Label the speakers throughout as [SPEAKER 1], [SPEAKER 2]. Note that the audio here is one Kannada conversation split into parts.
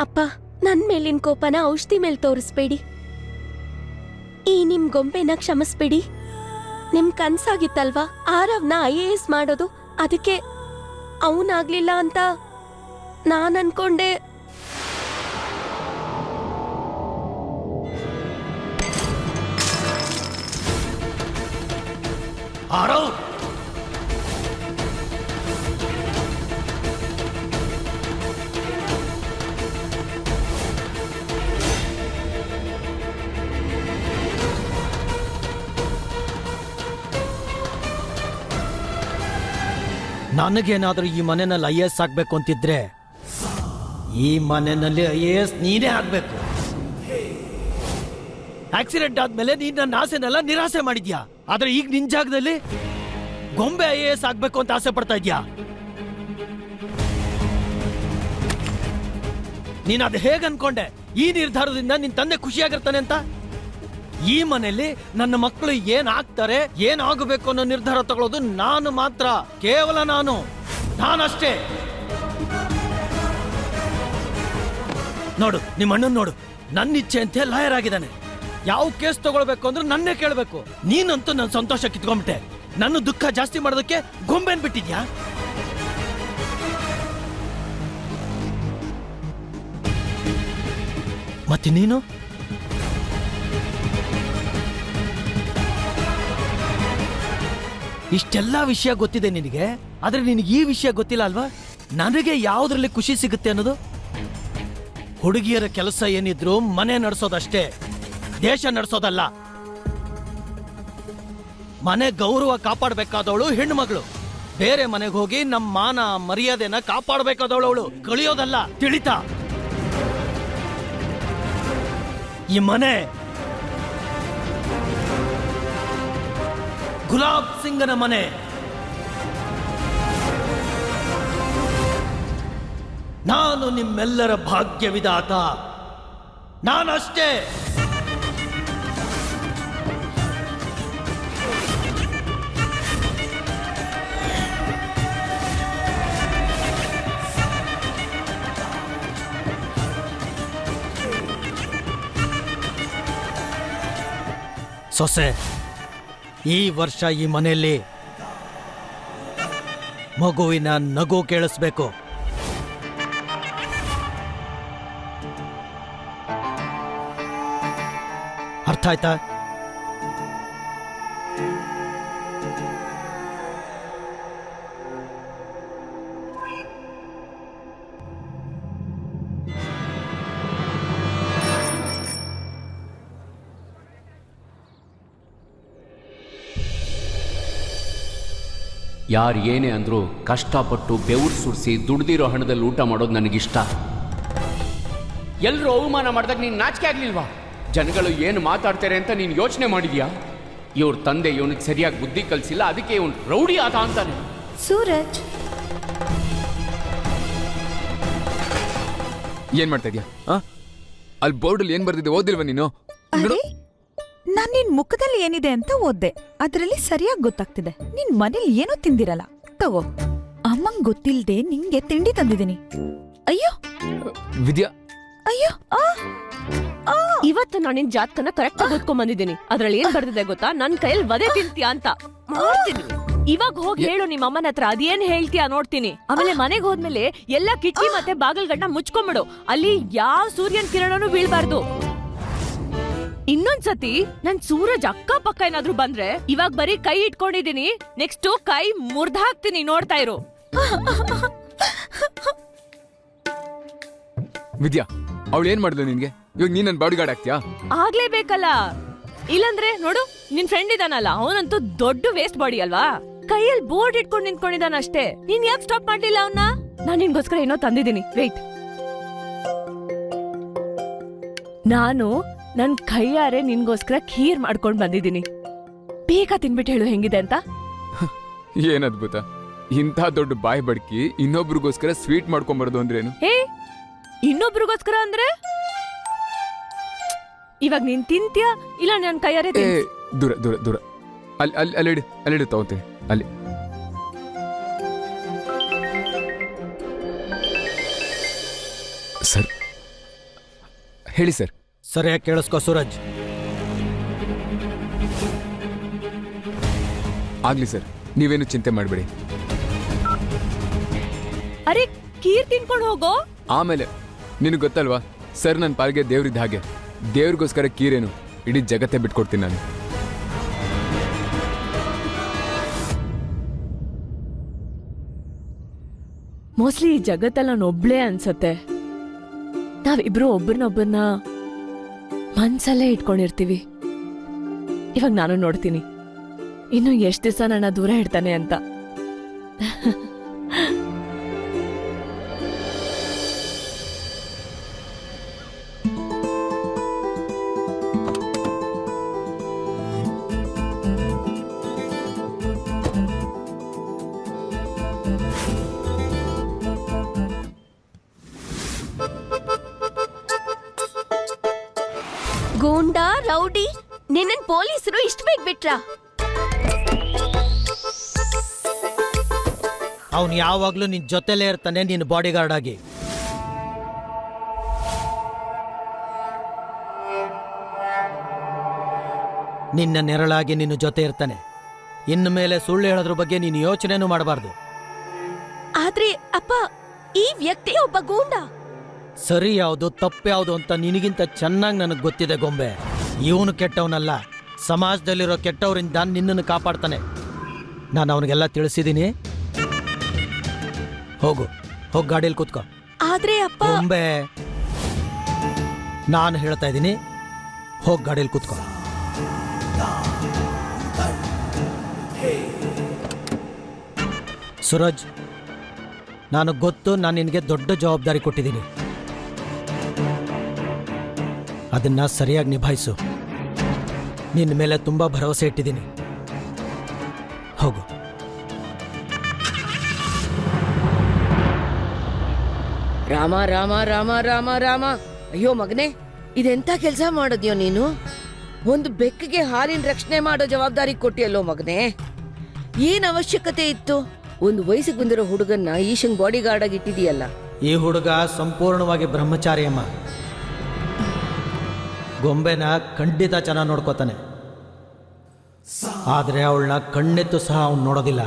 [SPEAKER 1] ಅಪ್ಪ, ನನ್ ಮೇಲಿನ ಕೋಪನ ಔಷಧಿ ಮೇಲೆ ತೋರಿಸ್ಬೇಡಿ. ಈ ನಿಮ್ ಗೊಂಬೆನ ಕ್ಷಮಿಸ್ಬೇಡಿ. ನಿಮ್ ಕನ್ಸಾಗಿತ್ತಲ್ವಾ ಆರವ್ನ IAS ಮಾಡೋದು, ಅದಕ್ಕೆ ಅವನಾಗ್ಲಿಲ್ಲ ಅಂತ ನಾನ್ ಅನ್ಕೊಂಡೆ.
[SPEAKER 2] ಆರವ್, ನನಗೇನಾದ್ರೂ ಈ ಮನೆಯಲ್ಲಿ IAS ಆಗ್ಬೇಕು ಅಂತಿದ್ರೆ ಈ ಮನೆಯಲ್ಲಿ IAS ನೀನೇ ಆಗ್ಬೇಕು. ಆಕ್ಸಿಡೆಂಟ್ ಆದ್ಮೇಲೆ ನೀನ್ ನನ್ನ ಆಸೆನೆಲ್ಲ ನಿರಾಸೆ ಮಾಡಿದ್ಯಾ, ಆದ್ರೆ ಈಗ ನಿನ್ ಜಾಗದಲ್ಲಿ ಗೊಂಬೆ IAS ಆಗ್ಬೇಕು ಅಂತ ಆಸೆ ಪಡ್ತಾ ಇದ್ಯಾ. ನೀನ್ ಅದು ಹೇಗೆ ಅನ್ಕೊಂಡೆ ಈ ನಿರ್ಧಾರದಿಂದ ನಿನ್ ತಂದೆ ಖುಷಿಯಾಗಿರ್ತಾನೆ ಅಂತ? ಈ ಮನೆಯಲ್ಲಿ ನನ್ನ ಮಕ್ಕಳು ಏನ್ ಆಗ್ತಾರೆ, ಏನ್ ಆಗಬೇಕು ಅನ್ನೋ ನಿರ್ಧಾರ ತಗೊಳ್ಳೋದು ನಾನು ಮಾತ್ರ, ಕೇವಲ ನಾನಷ್ಟೇ. ನೋಡು, ನಿಮ್ಮ ಅಣ್ಣನ್ ನೋಡು, ನನ್ನ ಇಚ್ಛೆ ಅಂತ ಲಾಯರ್ ಆಗಿದ್ದಾನೆ. ಯಾವ ಕೇಸ್ ತಗೊಳ್ಬೇಕು ಅಂದ್ರೆ ನನ್ನೇ ಕೇಳಬೇಕು. ನೀನಂತೂ ನನ್ನ ಸಂತೋಷ ಕಿತ್ಕೊಂಡ್ಬಿಟ್ಟೆ. ನನ್ನ ದುಃಖ ಜಾಸ್ತಿ ಮಾಡೋದಕ್ಕೆ ಗೊಂಬೆನ್ ಬಿಟ್ಟಿದ್ಯಾ? ಮತ್ತೆ ನೀನು ಇಷ್ಟೆಲ್ಲ ವಿಷಯ ಗೊತ್ತಿದೆ ನಿನಗೆ, ಆದ್ರೆ ನಿನಗೆ ಈ ವಿಷಯ ಗೊತ್ತಿಲ್ಲ ಅಲ್ವಾ? ನನಗೆ ಯಾವುದ್ರಲ್ಲಿ ಖುಷಿ ಸಿಗುತ್ತೆ ಅನ್ನೋದು. ಹುಡುಗಿಯರ ಕೆಲಸ ಏನಿದ್ರು ಮನೆ ನಡೆಸೋದಷ್ಟೇ, ದೇಶ ನಡೆಸೋದಲ್ಲ. ಮನೆ ಗೌರವ ಕಾಪಾಡಬೇಕಾದವಳು ಹೆಣ್ಣು ಮಗಳು. ಬೇರೆ ಮನೆಗೆ ಹೋಗಿ ನಮ್ಮ ಮಾನ ಮರ್ಯಾದೆನ ಕಾಪಾಡಬೇಕಾದವಳು ಅವಳು, ಕಳಿಯೋದಲ್ಲ. ತಿಳಿತಾ? ಈ ಮನೆ ಗುಲಾಬ್ ಸಿಂಗನ ಮನೆ. ನಾನು ನಿಮ್ಮೆಲ್ಲರ ಭಾಗ್ಯ ವಿಧಾತ, ನಾನಷ್ಟೇ. ಸೊಸೆ, ಈ ವರ್ಷ ಈ ಮನೆಯಲ್ಲಿ ಮಗುವಿನ ನಗು ಕೇಳಿಸ್ಬೇಕು. ಅರ್ಥ ಆಯ್ತಾ?
[SPEAKER 3] ಯಾರು ಏನೇ ಅಂದರೂ ಕಷ್ಟಪಟ್ಟು ಬೆವರು ಸುರಿಸಿ ದುಡ್ದಿರೋ ಹಣದಲ್ಲಿ ಊಟ ಮಾಡೋದು ನನಗಿಷ್ಟ. ಎಲ್ಲರೂ ಅವಮಾನ ಮಾಡಿದಾಗ ನೀನು ನಾಚಿಕೆ ಆಗಲಿಲ್ವಾ? ಜನಗಳು ಏನು ಮಾತಾಡ್ತಾರೆ ಅಂತ ನೀನು ಯೋಚನೆ ಮಾಡಿದ್ಯಾ? ಇವ್ರ ತಂದೆ ಇವನಿಗೆ ಸರಿಯಾಗಿ ಬುದ್ಧಿ ಕಲಿಸಿಲ್ಲ, ಅದಕ್ಕೆ ಇವನು ರೌಡಿ ಆತ ಅಂತಾನೆ.
[SPEAKER 4] ಸೂರಜ್,
[SPEAKER 5] ಏನ್ ಮಾಡ್ತಾ ಇದ್ಯಾ? ಅಲ್ಲಿ ಬೋರ್ಡಲ್ಲಿ ಏನ್ ಬರ್ದಿದೆ ಓದಿಲ್ವಾ ನೀನು?
[SPEAKER 4] ನಾನ್ ನಿನ್ ಮುಖದಲ್ಲಿ ಏನಿದೆ ಅಂತ ಓದ್ದೆ, ಅದ್ರಲ್ಲಿ ಸರಿಯಾಗಿ ಗೊತ್ತಾಗ್ತಿದೆ. ನಿನ್ ಮನೇಲಿ ಏನೂ ತಿಂದಿರಲ್ಲ. ತಗೋ, ಅಮ್ಮಂಗ್ ಗೊತ್ತಿಲ್ದೆ ನಿಂಗೆ ತಿಂಡಿ ತಂದಿದ್ದೀನಿ. ಅಯ್ಯೋ
[SPEAKER 5] ವಿದ್ಯಾ,
[SPEAKER 4] ಅಯ್ಯೋ.
[SPEAKER 1] ಇವತ್ತು ನಾನು ನಿನ್ ಜಾತಕನ ಕರೆಕ್ಟ್ ಆಗಿ ಓದ್ಕೊಂಡ್ ಬಂದಿದ್ದೀನಿ. ಅದ್ರಲ್ಲಿ ಏನ್ ಬರ್ದಿದೆ ಗೊತ್ತಾ? ನನ್ ಕೈಯಲ್ಲಿ ವಧೆ ತಿಂತೀಯ ಅಂತ. ಮಾಡ್ತೀನಿ. ಇವಾಗ ಹೋಗಿ ಹೇಳು ನಿಮ್ಮ ಅಮ್ಮನ ಹತ್ರ, ಅದೇನ್ ಹೇಳ್ತೀಯ ನೋಡ್ತೀನಿ. ಆಮೇಲೆ ಮನೆಗೆ ಹೋದ್ಮೇಲೆ ಎಲ್ಲಾ ಕಿಟಕಿ ಮತ್ತೆ ಬಾಗಿಲ್ಗಳ್ನ ಮುಚ್ಕೊಂಬಿಡು. ಅಲ್ಲಿ ಯಾವ ಸೂರ್ಯನ್ ಕಿರಣನೂ ಬೀಳ್ಬಾರ್ದು. ಇನ್ನೊಂದ್ಸತಿ ನನ್ ಸೂರಜ್ ಅಕ್ಕ ಪಕ್ಕ ಏನಾದ್ರು ಬಂದ್ರೆ ಇವಾಗ ಬರೀ ಕೈ ಇಟ್ಕೊಂಡಿದೀನಿ, ನೆಕ್ಸ್ಟ್ ಕೈ ಮುರ್ದ್ ಹಾಕ್ತೀನಿ, ನೋಡ್ತಾ ಇರು.
[SPEAKER 5] ವಿದ್ಯಾ, ಅವಳು ಏನ್ ಮಾಡಿದ್ಲು ನಿನ್ಗೆ? ಇವಾಗ ನೀನ್ ನನ್ ಬಾಡಿ ಗಾರ್ಡ್ ಆಗ್ತೀಯಾ?
[SPEAKER 1] ಆಗ್ಲೇಬೇಕಲ್ಲ, ಇಲ್ಲಂದ್ರೆ ನೋಡು ನಿನ್ ಫ್ರೆಂಡ್ ಇದಾನಲ್ಲ, ಅವನಂತೂ ದೊಡ್ಡ ವೇಸ್ಟ್ ಬಾಡಿ ಅಲ್ವಾ. ಕೈಯಲ್ಲಿ ಬೋರ್ಡ್ ಇಟ್ಕೊಂಡು ನಿಂತ್ಕೊಂಡಿದ್ದಾನ ಅಷ್ಟೇ. ನೀನ್ ಯಾಕೆ ಸ್ಟಾಪ್ ಮಾಡ್ಲಿಲ್ಲ ಅವನ್ನ? ನಾನ್ ನಿನ್ಗೋಸ್ಕರ ಏನೋ ತಂದಿದ್ದೀನಿ, ವೇಟ್. ನಾನು ನನ್ ಕೈಯಾರೆ ನಿನ್ಗೋಸ್ಕರ ಖೀರ್ ಮಾಡ್ಕೊಂಡ್ ಬಂದಿದ್ದೀನಿ. ಬೇಗ ತಿನ್ಬಿಟ್ಟು ಹೇಳು ಹೆಂಗಿದೆ ಅಂತ.
[SPEAKER 5] ಏನ್ ಅದ್ಭುತ! ಇಂಥ ದೊಡ್ಡ ಬಾಯಿ ಬಡ್ಕಿ ಇನ್ನೊಬ್ರಿಗೋಸ್ಕರ ಸ್ವೀಟ್ ಮಾಡ್ಕೊಂಬಾರ್ದು ಅಂದ್ರೇನು?
[SPEAKER 1] ಹೇ, ಇನ್ನೊಬ್ರಿಗೋಸ್ಕರ ಅಂದ್ರೆ ಇವಾಗ ನೀನ್ ತಿಂತ್ಯಾ ಇಲ್ಲ ನನ್ ಕೈಯಾರೆ?
[SPEAKER 5] ದೂರ ದೂರ ದೂರ, ಅಲ್ಲಿ ತಗೋತೀನಿ. ಅಲ್ಲಿ ಸರ್, ಹೇಳಿ ಸರ್.
[SPEAKER 2] ಸರಿಯಾಗಿ ಕೇಳಿಸ್ಕೋ ಸೂರಜ್.
[SPEAKER 5] ಆಗ್ಲಿ ಸರ್, ನೀವೇನು ಚಿಂತೆ ಮಾಡಬೇಡಿ.
[SPEAKER 1] ಅರೆ ಕೀರ್ ತಿನ್ಕೊಂಡು ಹೋಗೋ.
[SPEAKER 5] ಆಮೇಲೆ ನಿನಗೆ ಗೊತ್ತಲ್ವಾ ಸರ್, ನನ್ನ ಪಾಲ್ಗೆ ದೇವ್ರಿದ್ದ ಹಾಗೆ. ದೇವ್ರಿಗೋಸ್ಕರ ಕೀರೇನು ಇಡೀ ಜಗತ್ತೇ ಬಿಟ್ಕೊಡ್ತೀನಿ ನಾನು.
[SPEAKER 1] ಮೋಸ್ಟ್ಲಿ ಈ ಜಗತ್ತಲ್ಲ ಒಬ್ಳೇ ಅನ್ಸತ್ತೆ. ನಾವಿಬ್ರು ಒಬ್ಬರನ್ನೊಬ್ಬರನ್ನ ಮನ್ಸಲ್ಲೇ ಇಟ್ಕೊಂಡಿರ್ತೀವಿ. ಇವಾಗ ನಾನು ನೋಡ್ತೀನಿ ಇನ್ನು ಎಷ್ಟು ದಿವಸ ನನ್ನ ದೂರ ಇಡ್ತಾನೆ ಅಂತ.
[SPEAKER 6] ಗೂಂಡಾ ರೌಡಿ ನಿನ್ನ ಪೊಲೀಸರು ಇಷ್ಟು ಬೇಗ ಬಿಟ್ರಾ?
[SPEAKER 2] ಅವನು ಯಾವಾಗ್ಲೂ ನಿನ್ ಜೊತೆಲೇ ಇರ್ತಾನೆ, ನಿನ್ನ ಬಾಡಿ ಗಾರ್ಡ್ ಆಗಿ. ನಿನ್ನ ನೆರಳಾಗಿ ನಿನ್ನ ಜೊತೆ ಇರ್ತಾನೆ. ಇನ್ನು ಮೇಲೆ ಸುಳ್ಳು ಹೇಳೋದ್ರ ಬಗ್ಗೆ ನೀನು ಯೋಚನೆನೂ ಮಾಡಬಾರ್ದು.
[SPEAKER 6] ಆದ್ರೆ ಅಪ್ಪ, ಈ ವ್ಯಕ್ತಿ ಒಬ್ಬ ಗೂಂಡಾ.
[SPEAKER 2] ಸರಿ ಯಾವುದು ತಪ್ಪು ಯಾವುದು ಅಂತ ನಿನಗಿಂತ ಚೆನ್ನಾಗಿ ನನಗೆ ಗೊತ್ತಿದೆ ಗೊಂಬೆ. ಇವನು ಕೆಟ್ಟವನಲ್ಲ, ಸಮಾಜದಲ್ಲಿರೋ ಕೆಟ್ಟವರಿಂದ ನಿನ್ನನ್ನು ಕಾಪಾಡ್ತಾನೆ. ನಾನು ಅವನಿಗೆಲ್ಲ ತಿಳಿಸಿದ್ದೀನಿ. ಹೋಗು, ಹೋಗಿ ಗಾಡಿಯಲ್ಲಿ ಕೂತ್ಕೋ.
[SPEAKER 6] ಆದ್ರೆ ಅಪ್ಪ,
[SPEAKER 2] ಗೊಂಬೆ, ನಾನು ಹೇಳ್ತಾ ಇದ್ದೀನಿ, ಹೋಗಿ ಗಾಡಿಯಲ್ಲಿ ಕೂತ್ಕೋ. ಸೂರಜ್, ನಾನು ಗೊತ್ತು, ನಾನು ನಿನಗೆ ದೊಡ್ಡ ಜವಾಬ್ದಾರಿ ಕೊಟ್ಟಿದ್ದೀನಿ. ಅದನ್ನ ಸರಿಯಾಗಿ ನಿಭಾಯಿಸು. ನಿನ್ನ ಮೇಲೆ ತುಂಬಾ ಭರವಸೆ ಇಟ್ಟಿದ್ದೀನಿ. ಹೋಗು.
[SPEAKER 7] ರಾಮ ರಾಮ ರಾಮ ರಾಮ ರಾಮ. ಅಯ್ಯೋ ಮಗನೇ, ಇದೆಂತ ಕೆಲಸ ಮಾಡೋದ್ಯೋ ನೀನು? ಒಂದು ಬೆಕ್ಕಿಗೆ ಹಾಲಿನ ರಕ್ಷಣೆ ಮಾಡೋ ಜವಾಬ್ದಾರಿ ಕೊಟ್ಟಿಯಲ್ಲೋ ಮಗನೇ. ಏನ್ ಅವಶ್ಯಕತೆ ಇತ್ತು? ಒಂದು ವಯಸ್ಸಿಗೆ ಬಂದಿರೋ ಹುಡುಗನ್ನ ಈಶಂಗ್ ಬಾಡಿ ಗಾರ್ಡ್ ಆಗಿ ಇಟ್ಟಿದೀಯಲ್ಲ.
[SPEAKER 2] ಈ ಹುಡುಗ ಸಂಪೂರ್ಣವಾಗಿ ಬ್ರಹ್ಮಚಾರಿ ಅಮ್ಮ. ಗೊಂಬೆನ ಖಂಡಿತ ಚೆನ್ನಾಗಿ ನೋಡ್ಕೋತಾನೆ, ಆದ್ರೆ ಅವಳನ್ನ ಕಣ್ಣೆತ್ತು ಸಹ ಅವನು ನೋಡೋದಿಲ್ಲ.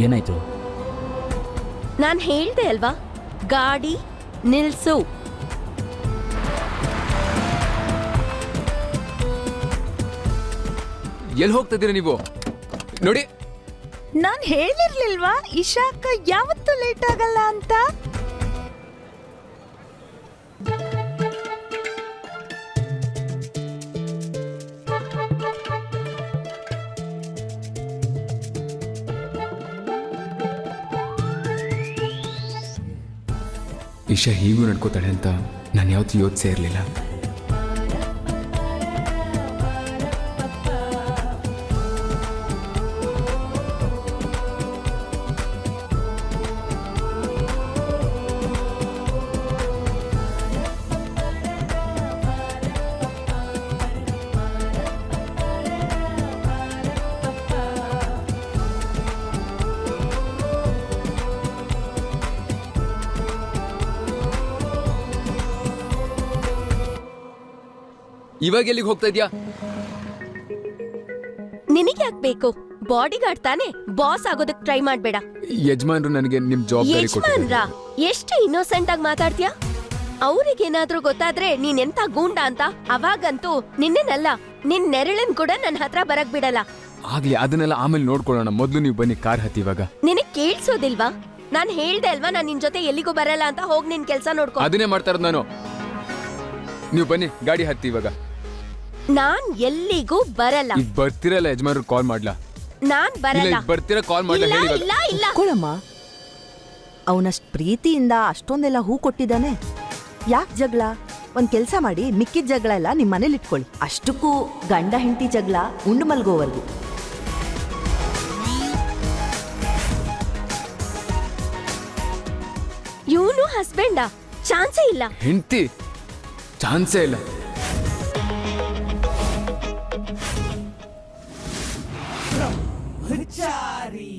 [SPEAKER 8] ಏನಾಯ್ತು?
[SPEAKER 6] ನಾನ್ ಹೇಳ್ದೆ ಅಲ್ವಾ, ಗಾಡಿ ನಿಲ್ಸು.
[SPEAKER 5] ಎಲ್ಲಿ ಹೋಗ್ತಾ ಇದ್ದೀರಾ ನೀವು? ನೋಡಿ,
[SPEAKER 4] ನಾನ್ ಹೇಳಿರ್ಲಿಲ್ವಾ ಇಶಾ ಅಕ್ಕ ಯಾವತ್ತೂ ಲೇಟ್ ಆಗಲ್ಲ ಅಂತ?
[SPEAKER 5] ಇಶಾ ಹೀಗೂ ನಡ್ಕೋತಾಳೆ ಅಂತ ನಾನು ಯಾವತ್ತೂ ಯೋಚಿಸೇ ಇರಲಿಲ್ಲ. ಇವಾಗ ಎಲ್ಲಿಗೆ ಹೋಗ್ತಾ ಇದ್ಯಾ?
[SPEAKER 6] ನಿನಗೆ ಯಾಕೆ ಬೇಕು? ಬಾಡಿ ಗಾರ್ಡ್ ತಾನೆ, ಬಾಸ್ ಆಗೋದಕ್ ಟ್ರೈ ಮಾಡ್ಬೇಡ.
[SPEAKER 5] ಯಜಮಾನ್ರು ನನಗೆ ನಿಮ್ ಜವಾಬ್ದಾರಿ
[SPEAKER 6] ಯಜಮಾನ್ರ
[SPEAKER 5] ಕೊಟ್ಟಿದ್ದಾರೆ.
[SPEAKER 6] ಎಷ್ಟು ಇನ್ನೋಸೆಂಟ್ ಆಗಿ ಮಾತಾಡ್ತೀಯಾ? ಅವ್ರಿಗೇನಾದ್ರೂ ಗೊತ್ತಾದ್ರೆ ನೀನ್ ಎಂತ ಗೂಂಡ ಅಂತ, ಅವಾಗಂತೂ ನಿನ್ನೆನಲ್ಲ ನಿನ್ ನೆರಳನ್ ಕೂಡ ನನ್ನ ಹತ್ರ ಬರಕ್ ಬಿಡಲ್ಲ.
[SPEAKER 5] ಆಗ್ಲಿ, ಅದನ್ನೆಲ್ಲ ಆಮೇಲೆ ನೋಡ್ಕೊಳ್ಳೋಣ. ಮೊದ್ಲು ನೀವು ಬನ್ನಿ, ಕಾರ್ ಹತ್ತಿ. ಇವಾಗ
[SPEAKER 6] ನಿನಗ್ ಕೇಳ್ಸೋದಿಲ್ವಾ? ನಾನ್ ಹೇಳ್ದೆ ಅಲ್ವಾ ನಾನ್ ನಿನ್ ಜೊತೆ ಎಲ್ಲಿಗೂ ಬರಲ್ಲ ಅಂತ. ಹೋಗ್ ನಿನ್ ಕೆಲ್ಸ ನೋಡ್ಕೊ.
[SPEAKER 5] ಅದನ್ನೇ ಮಾಡ್ತಾ ಇರೋದು ನಾನು. ನೀವು ಬನ್ನಿ, ಗಾಡಿ ಹತ್ತಿ. ಇವಾಗ
[SPEAKER 6] ನಾನ್ ಎಲ್ಲಿಗೂ ಬರಲ್ಲ.
[SPEAKER 5] ಈಗ ಬರ್ತಿರಲ್ಲ, ಯಜಮಾನ್ರು ಕಾಲ್ ಮಾಡ್ಲಾ?
[SPEAKER 6] ನಾನ್
[SPEAKER 5] ಇಲ್ಲ,
[SPEAKER 6] ಬರಲ್ಲ.
[SPEAKER 5] ಈಗ ಬರ್ತೀರಾ, ಕಾಲ್ ಮಾಡ್ಲಾ?
[SPEAKER 6] ಇಲ್ಲ
[SPEAKER 5] ಹೇಳಿ ಇವಾಗ.
[SPEAKER 6] ಇಲ್ಲ ಇಲ್ಲ.
[SPEAKER 4] ಕೊಳಮ್ಮ,
[SPEAKER 8] ಅವನಷ್ಟು ಪ್ರೀತಿಯಿಂದ ಅಷ್ಟೊಂದೆಲ್ಲ ಹೂ ಕೊಟ್ಟಿದ್ದಾನೆ. ಯಾಕೆ ಜಗಳ? ಒಂದ್ ಕೆಲ್ಸ ಮಾಡಿ, ಮಿಕ್ಕಿದ ಜಗಳ ಎಲ್ಲ ನಿಮ್ ಮನೇಲಿ ಇಟ್ಕೊಳ್ಳಿ. ಅಷ್ಟಕ್ಕೂ ಗಂಡ ಹೆಂಡತಿ ಜಗಳ ಉಂಡು ಮಲ್ಗೋವರೆಗೂ.
[SPEAKER 6] ಇವನು ಹಸ್ಬೆಂಡಾ? ಚಾನ್ಸೇ ಇಲ್ಲ.
[SPEAKER 5] ಹೆಂಡ್ತಿ ಚಾನ್ಸೇ ಇಲ್ಲ.
[SPEAKER 9] ಬ್ರಹ್ಮಚಾರಿ